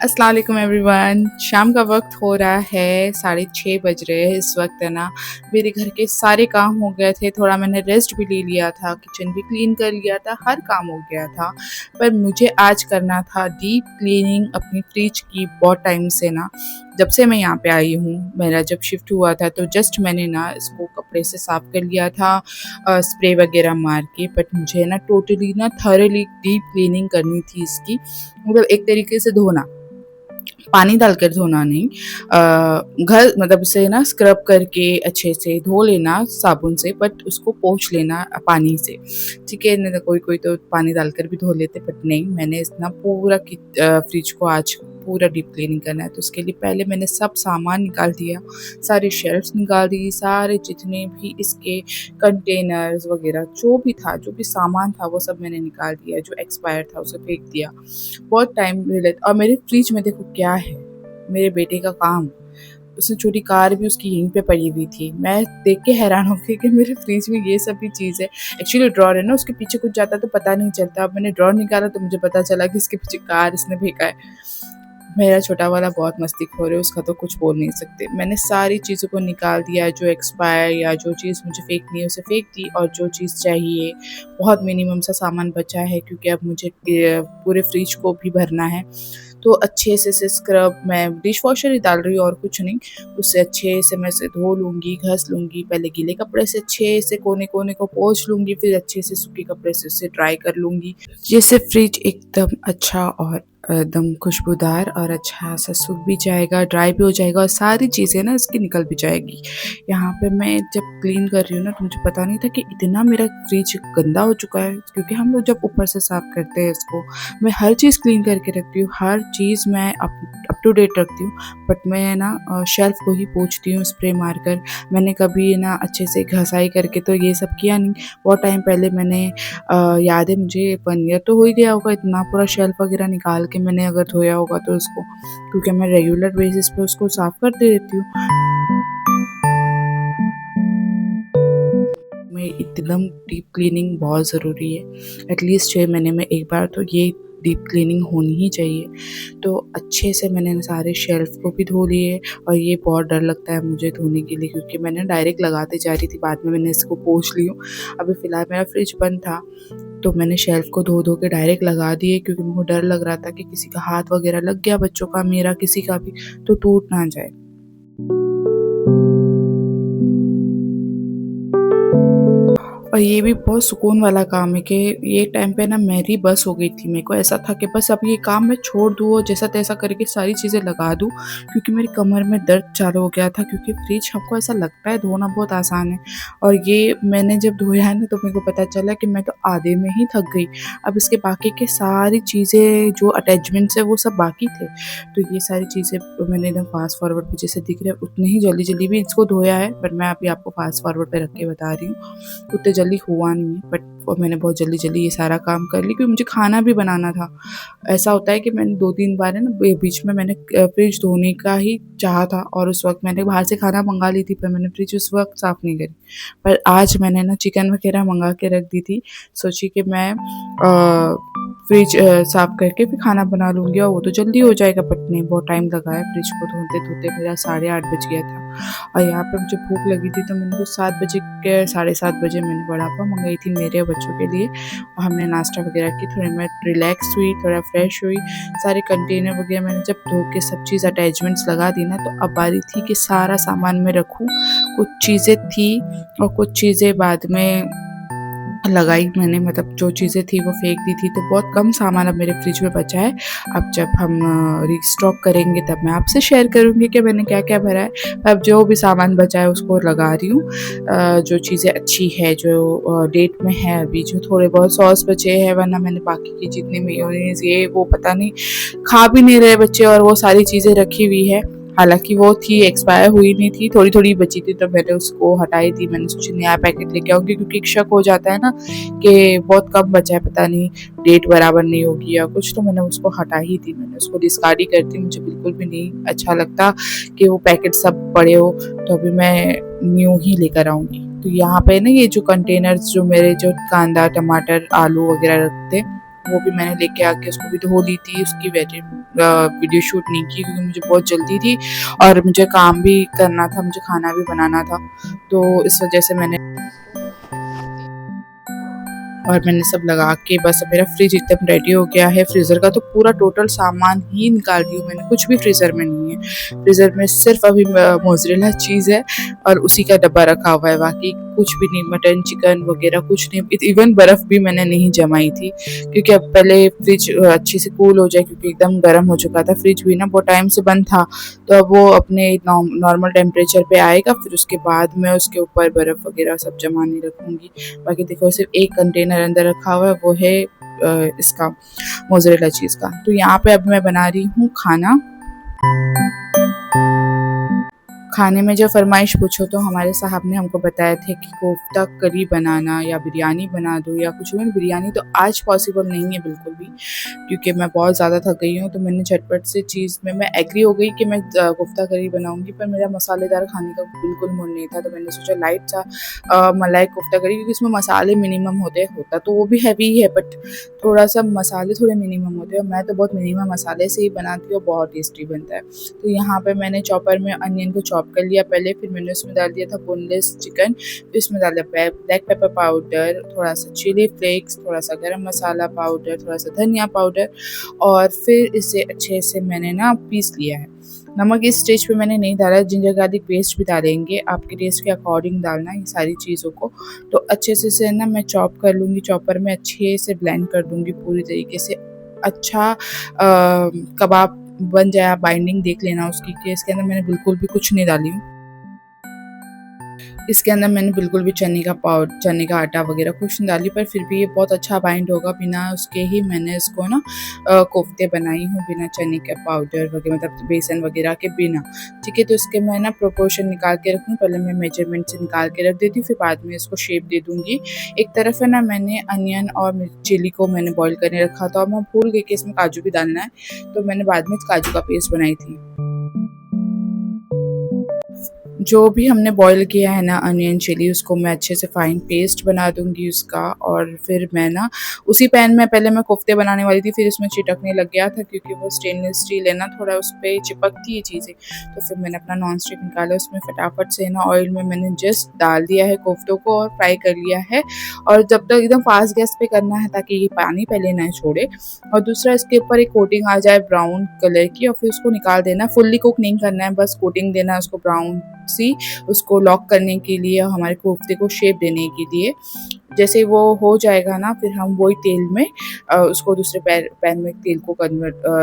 अस्सलाम वालेकुम एवरीवन। शाम का वक्त हो रहा है, 6:30 बज रहे हैं इस वक्त, है ना। मेरे घर के सारे काम हो गए थे, थोड़ा मैंने रेस्ट भी ले लिया था, किचन भी क्लीन कर लिया था, हर काम हो गया था। पर मुझे आज करना था डीप क्लीनिंग अपनी फ्रिज की। बहुत टाइम से ना, जब से मैं यहाँ पे आई हूँ, मेरा जब शिफ्ट हुआ था तो जस्ट मैंने ना इसको कपड़े से साफ़ कर लिया था, स्प्रे वगैरह मार के। बट मुझे ना टोटली ना थॉरली डीप क्लीनिंग करनी थी इसकी, मतलब एक तरीके से धोना, पानी डालकर धोना नहीं, घर मतलब से ना स्क्रब करके अच्छे से धो लेना साबुन से, बट उसको पोंछ लेना पानी से। ठीक है, नहीं तो कोई कोई तो पानी डालकर भी धो लेते, बट नहीं, मैंने इतना पूरा फ्रिज को आज पूरा डीप क्लीनिंग करना है। तो उसके लिए पहले मैंने सब सामान निकाल दिया, सारे शेल्फ्स निकाल दी, सारे जितने भी इसके कंटेनर्स वगैरह जो भी था, जो भी सामान था, वो सब मैंने निकाल दिया। जो एक्सपायर था उसे फेंक दिया। बहुत टाइम रिलेट। और मेरे फ्रिज में देखो क्या है, मेरे बेटे का काम। उसने छोटी कार भी उसकी यहीं पे पड़ी हुई थी। मैं देख के हैरान हो गई कि मेरे फ्रिज में ये सब भी चीज़ है। एक्चुअली ड्रॉर है ना, उसके पीछे कुछ जाता तो पता नहीं चलता। अब मैंने ड्रॉर निकाला तो मुझे पता चला कि इसके पीछे कार इसने फेंका है। मेरा छोटा वाला बहुत मस्तीखोर है, उसका तो कुछ बोल नहीं सकते। मैंने सारी चीज़ों को निकाल दिया, जो एक्सपायर या जो चीज़ मुझे फेंकनी है उसे फेंक दी, और जो चीज़ चाहिए, बहुत मिनिमम सा सामान बचा है क्योंकि अब मुझे पूरे फ्रिज को भी भरना है। तो अच्छे से स्क्रब मैं डिश वॉशर ही डाल रही हूँ और कुछ नहीं। उससे अच्छे से मैं इसे धो लूँगी, घस लूँगी। पहले गीले कपड़े से अच्छे से कोने-कोने को पोंछ लूँगी, फिर अच्छे से सूखे कपड़े से उसे ड्राई कर लूँगी। जिससे फ्रिज एकदम अच्छा और एकदम खुशबूदार और अच्छा सा सूख भी जाएगा, ड्राई भी हो जाएगा, और सारी चीज़ें ना इसकी निकल भी जाएगी। यहाँ पे मैं जब क्लीन कर रही हूँ ना, तो मुझे पता नहीं था कि इतना मेरा फ्रिज गंदा हो चुका है, क्योंकि हम लोग जब ऊपर से साफ़ करते हैं इसको, मैं हर चीज़ क्लीन करके रखती हूँ, हर चीज़ मैं अप टू डेट रखती हूँ। बट मैं ना शेल्फ़ को ही पोंछती हूँ स्प्रे मारकर। मैंने कभी ना अच्छे से घसाई करके तो ये सब किया नहीं। बहुत टाइम पहले मैंने याद है मुझे, 1 ईयर तो हो ही गया होगा, इतना पूरा शेल्फ़ वगैरह निकाल के मैंने अगर धोया होगा तो उसको, क्योंकि मैं रेगुलर बेसिस पे उसको साफ़ करती रहती हूँ। में एकदम डीप क्लीनिंग बहुत ज़रूरी है। एटलीस्ट 6 महीने में एक बार तो ये डीप क्लीनिंग होनी ही चाहिए। तो अच्छे से मैंने सारे शेल्फ़ को भी धो लिए, और ये बहुत डर लगता है मुझे धोने के लिए, क्योंकि मैंने डायरेक्ट लगाते जा रही थी, बाद में मैंने इसको पोंछ ली हूँ। अभी फ़िलहाल मेरा फ्रिज बंद था, तो मैंने शेल्फ़ को धो के डायरेक्ट लगा दिए, क्योंकि मुझे डर लग रहा था कि किसी का हाथ वगैरह लग गया, बच्चों का, मेरा, किसी का भी, तो टूट ना जाए। और ये भी बहुत सुकून वाला काम है कि ये टाइम पे ना मेरी बस हो गई थी। मेरे को ऐसा था कि बस अब ये काम मैं छोड़ दूँ और जैसा-तैसा करके सारी चीज़ें लगा दूँ, क्योंकि मेरी कमर में दर्द चालू हो गया था। क्योंकि फ्रिज हमको ऐसा लगता है धोना बहुत आसान है, और ये मैंने जब धोया है ना, तो मेरे को पता चला कि मैं तो आधे में ही थक गई। अब इसके बाकी के सारी चीज़ें जो अटैचमेंट्स है वो सब बाकी थे। तो ये सारी चीज़ें मैंने एकदम फ़ास्ट फॉरवर्ड पे जैसे दिख रहा है उतनी ही जल्दी-जल्दी भी इसको धोया है, बट मैं अभी आपको फ़ास्ट फॉरवर्ड पे रख के बता रही हूँ। उतने जल्दी हुआ नहीं है, बट मैंने बहुत जल्दी-जल्दी ये सारा काम कर लिया, क्योंकि मुझे खाना भी बनाना था। ऐसा होता है कि मैंने 2-3 बार है ना, बीच में मैंने फ्रिज धोने का ही चाहा था, और उस वक़्त मैंने बाहर से खाना मँगा ली थी, पर मैंने फ्रिज उस वक़्त साफ़ नहीं करी। पर आज मैंने ना चिकन वग़ैरह मँगा के रख दी थी। सोची कि मैं फ्रिज साफ़ करके फिर खाना बना लूँगी, और वो तो जल्दी हो जाएगा। बट नहीं, बहुत टाइम लगा है फ्रिज को धोते-धोते, मेरा 8:30 बज गया था। और यहाँ पे मुझे भूख लगी थी, तो मैंने कुछ 7 बजे के, 7:30 बजे मैंने वड़ा पाव मँगाई थी मेरे और बच्चों के लिए, और हमने नाश्ता वगैरह की। थोड़ी मैं रिलैक्स हुई, थोड़ा फ्रेश हुई। सारे कंटेनर वगैरह मैंने जब धो के सब चीज़ अटैचमेंट्स लगा दी ना, तो अब बारी थी कि सारा सामान मैं रखूँ। कुछ चीज़ें थी और कुछ चीज़ें बाद में लगाई मैंने, मतलब जो चीज़ें थी वो फेंक दी थी, तो बहुत कम सामान अब मेरे फ्रिज में बचा है। अब जब हम रीस्टॉक करेंगे तब मैं आपसे शेयर करूँगी कि मैंने क्या-क्या भरा है। अब जो भी सामान बचा है उसको लगा रही हूँ। जो चीज़ें अच्छी है, जो डेट में है अभी, जो थोड़े बहुत सॉस बचे हैं, वरना मैंने बाकी की जितनी मेयोनीज़ ये वो पता नहीं खा भी नहीं रहे बच्चे, और वो सारी चीज़ें रखी हुई है। हालाँकि वो थी, एक्सपायर हुई नहीं थी, थोड़ी-थोड़ी बची थी, तो मैंने उसको हटाई थी। मैंने सोचा नया पैकेट लेके आऊँगी, क्योंकि एक शक हो जाता है ना कि बहुत कम बचा है, पता नहीं डेट बराबर नहीं होगी या कुछ, तो मैंने उसको हटा ही दी। मैंने उसको डिस्कार्ड ही कर दी, मुझे बिल्कुल भी नहीं अच्छा लगता कि वो पैकेट सब पड़े हो, तो अभी मैं न्यू ही लेकर आऊँगी। तो यहाँ पे ना ये जो कंटेनर्स, जो मेरे जो कांदा, टमाटर, आलू वगैरह रखते, वो भी मैंने लेके आके उसको भी धो ली थी। उसकी वीडियो शूट नहीं की, क्योंकि मुझे बहुत जल्दी थी और मुझे काम भी करना था, मुझे खाना भी बनाना था, तो इस वजह से मैंने सब लगा के बस अब मेरा फ्रिज एकदम रेडी हो गया है। फ्रीज़र का तो पूरा टोटल सामान ही निकाल दी हूँ मैंने, कुछ भी फ्रीज़र में नहीं है। फ्रीज़र में सिर्फ अभी मोज़रेला चीज़ है और उसी का डब्बा रखा हुआ है, बाकी कुछ भी नहीं, मटन, चिकन वगैरह कुछ नहीं। इवन बर्फ़ भी मैंने नहीं जमाई थी, क्योंकि अब पहले फ्रिज अच्छे से कूल हो जाए, क्योंकि एकदम गर्म हो चुका था। फ्रिज भी ना बहुत टाइम से बंद था, तो अब वो अपने नॉर्मल टेम्परेचर पे आएगा, फिर उसके बाद मैं उसके ऊपर बर्फ़ वगैरह सब जमाने रखूँगी। बाकी देखो सिर्फ एक कंटेनर अंदर रखा हुआ है, वो है इसका मोज़रेला चीज़ का। तो यहाँ पे अब मैं बना रही हूँ खाना। खाने में जब फ़रमाइश पूछो तो हमारे साहब ने हमको बताया थे कि कोफ्ता करी बनाना या बिरयानी बना दो या कुछ भी। बिरयानी तो आज पॉसिबल नहीं है बिल्कुल भी, क्योंकि मैं बहुत ज़्यादा थक गई हूँ, तो मैंने झटपट से चीज़ में मैं एग्री हो गई कि मैं कोफ्ता करी बनाऊँगी, पर मेरा मसालेदार खाने का बिल्कुल मूड नहीं था, तो मैंने सोचा लाइट सा मलाई कोफ्ता करी, क्योंकि इसमें मसाले मिनिमम होता तो वो भी हैवी है, बट थोड़ा-सा मसाले थोड़े मिनिमम होते हैं, और मैं तो बहुत मिनिमम मसाले से ही बनाती हूँ, बहुत टेस्टी बनता है। तो यहाँ पे मैंने चॉपर में अनियन को चॉप कर लिया पहले, फिर मैंने उसमें डाल दिया था बोनलेस चिकन, फिर इसमें डाल दिया ब्लैक पेपर पाउडर, थोड़ा सा चिली फ्लेक्स, थोड़ा सा गरम मसाला पाउडर, थोड़ा सा धनिया पाउडर, और फिर इसे अच्छे से मैंने ना पीस लिया है। नमक इस स्टेज पे मैंने नहीं डाला, जिंजर गार्लिक पेस्ट भी डालेंगे, आपके टेस्ट के अकॉर्डिंग डालना ये सारी चीज़ों को। तो अच्छे से ना मैं चॉप कर लूँगी, चॉपर में अच्छे से ब्लेंड कर दूँगी पूरी तरीके से। अच्छा कबाब बन जाए, आप बाइंडिंग देख लेना उसकी, कि इसके अंदर मैंने बिल्कुल भी कुछ नहीं डाली हूँ। इसके अंदर मैंने बिल्कुल भी चने का आटा वगैरह कुछ नहीं डाली, पर फिर भी ये बहुत अच्छा बाइंड होगा। बिना उसके ही मैंने इसको ना कोफ्ते बनाई हूँ, बिना चने के पाउडर वगैरह, मतलब बेसन वगैरह के बिना। ठीक है, तो इसके मैं ना प्रोपोर्शन निकाल के रखूँ, पहले मैं मेजरमेंट से निकाल के रख देती हूँ, फिर बाद में इसको शेप दे दूँगी। एक तरफ है ना मैंने अनियन और चिली को मैंने बॉईल करने रखा था, और मैं भूल गई कि इसमें काजू भी डालना है, तो मैंने बाद में काजू का पेस्ट बनाई थी। जो भी हमने बॉईल किया है ना अनियन चिली, उसको मैं अच्छे से फाइन पेस्ट बना दूँगी उसका, और फिर मैं ना उसी पैन में पहले मैं कोफ्ते बनाने वाली थी, फिर इसमें चिटकने लग गया था, क्योंकि वो स्टेनलेस स्टील है ना, थोड़ा उस पे चिपकती है चीज़ें। तो फिर मैंने अपना नॉन स्टिक निकाला, उसमें फटाफट से ना ऑयल में मैंने जस्ट डाल दिया है कोफ्तों को और फ्राई कर लिया है। और जब तक एकदम फास्ट गैस पे करना है, ताकि ये पानी पहले ना छोड़े, और दूसरा इसके ऊपर एक कोटिंग आ जाए ब्राउन कलर की, और फिर उसको निकाल देना। फुल्ली कुक नहीं करना है, बस कोटिंग देना है उसको ब्राउन सी, उसको लॉक करने के लिए, हमारे कोफ्ते को शेप देने के लिए। जैसे वो हो जाएगा ना, फिर हम वही तेल में उसको दूसरे पैन में तेल को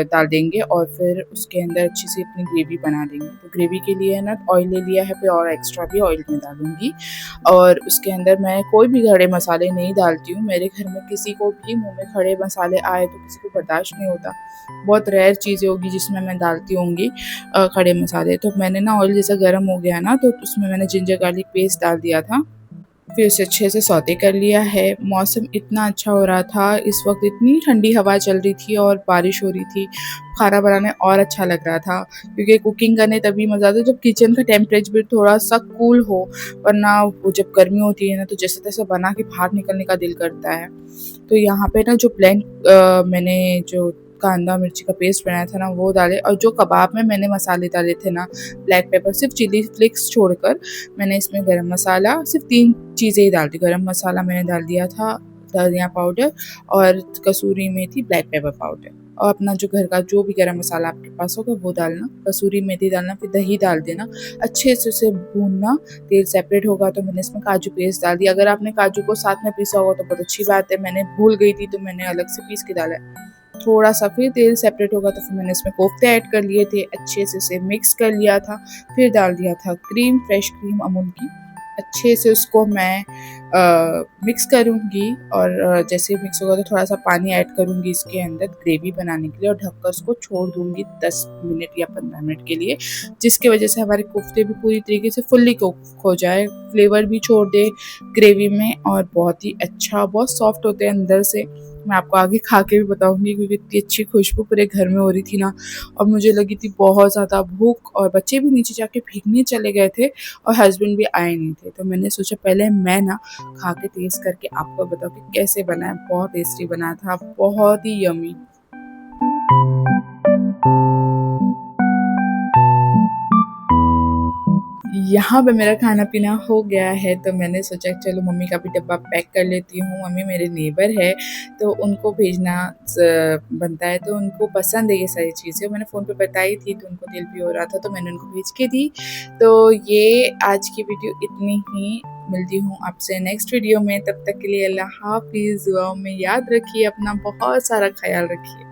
डाल देंगे, और फिर उसके अंदर अच्छी सी अपनी ग्रेवी बना देंगे। तो ग्रेवी के लिए है ना ऑयल ले लिया है, फिर और एक्स्ट्रा भी ऑयल में डालूंगी, और उसके अंदर मैं कोई भी खड़े मसाले नहीं डालती हूँ। मेरे घर में किसी को भी मुँह में खड़े मसाले आए तो किसी को बर्दाश्त नहीं होता। बहुत रेयर चीज़ें होगी जिसमें मैं डालती होंगी खड़े मसाले। तो मैंने ना ऑयल जैसा गर्म हो गया ना, तो उसमें मैंने जिंजर गार्लिक पेस्ट डाल दिया था, फिर उसे अच्छे से सौते कर लिया है। मौसम इतना अच्छा हो रहा था इस वक्त, इतनी ठंडी हवा चल रही थी और बारिश हो रही थी, खाना बनाने और अच्छा लग रहा था, क्योंकि कुकिंग करने तभी मज़ा आता है जब किचन का टेम्परेचर थोड़ा सा कूल हो, वरना वो जब गर्मी होती है ना, तो जैसे तैसे बना के बाहर निकलने का दिल करता है। तो यहाँ पे ना जो मैंने जो कांदा मिर्ची का पेस्ट बनाया था ना, वो डाले, और जो कबाब में मैंने मसाले डाले थे ना, ब्लैक पेपर, सिर्फ चिली फ्लेक्स छोड़कर मैंने इसमें गरम मसाला, सिर्फ 3 चीज़ें ही डाली। गरम मसाला मैंने डाल दिया था, धनिया पाउडर और कसूरी मेथी, ब्लैक पेपर पाउडर। और अपना जो घर का जो भी गरम मसाला आपके पास होगा वो डालना, कसूरी मेथी डालना, फिर दही डाल देना, अच्छे से उसे भूनना। तेल सेपरेट होगा तो मैंने इसमें काजू पेस्ट डाल दिया। अगर आपने काजू को साथ में पीसा होगा तो बहुत अच्छी बात है, मैंने भूल गई थी तो मैंने अलग से पीस के डाला है। थोड़ा सा फिर तेल सेपरेट होगा तो फिर मैंने इसमें कोफ्ते ऐड कर लिए थे, अच्छे से इसे मिक्स कर लिया था। फिर डाल दिया था क्रीम, फ्रेश क्रीम अमूल की। अच्छे से उसको मैं मिक्स करूँगी और जैसे ही मिक्स होगा तो थोड़ा सा पानी ऐड करूँगी इसके अंदर ग्रेवी बनाने के लिए और ढककर उसको छोड़ दूँगी 10 मिनट या 15 मिनट के लिए, जिसकी वजह से हमारे कोफ्ते भी पूरी तरीके से फुल्ली कुक हो जाए, फ्लेवर भी छोड़ दे ग्रेवी में और बहुत ही अच्छा, बहुत सॉफ्ट होते हैं अंदर से। मैं आपको आगे खा के भी बताऊँगी क्योंकि इतनी अच्छी खुशबू पूरे घर में हो रही थी ना, और मुझे लगी थी बहुत ज़्यादा भूख और बच्चे भी नीचे जाके भीगने चले गए थे और हस्बैंड भी आए नहीं थे। तो मैंने सोचा पहले मैं ना खा के टेस्ट करके आपको बताऊँ कि कैसे बना है। बहुत टेस्टी बना था, बहुत ही यम्मी। यहाँ पे मेरा खाना-पीना हो गया है तो मैंने सोचा चलो मम्मी का भी डब्बा पैक कर लेती हूँ। मम्मी मेरे नेबर है तो उनको भेजना बनता है, तो उनको पसंद है ये सारी चीज़ें। मैंने फ़ोन पे बताई थी तो उनको दिल भी हो रहा था तो मैंने उनको भेज के दी। तो ये आज की वीडियो इतनी ही, मिलती हूँ आपसे नेक्स्ट वीडियो में। तब तक के लिए अल्लाह हाफ़िज़। दुआओं में याद रखिए, अपना बहुत सारा ख़याल रखिए।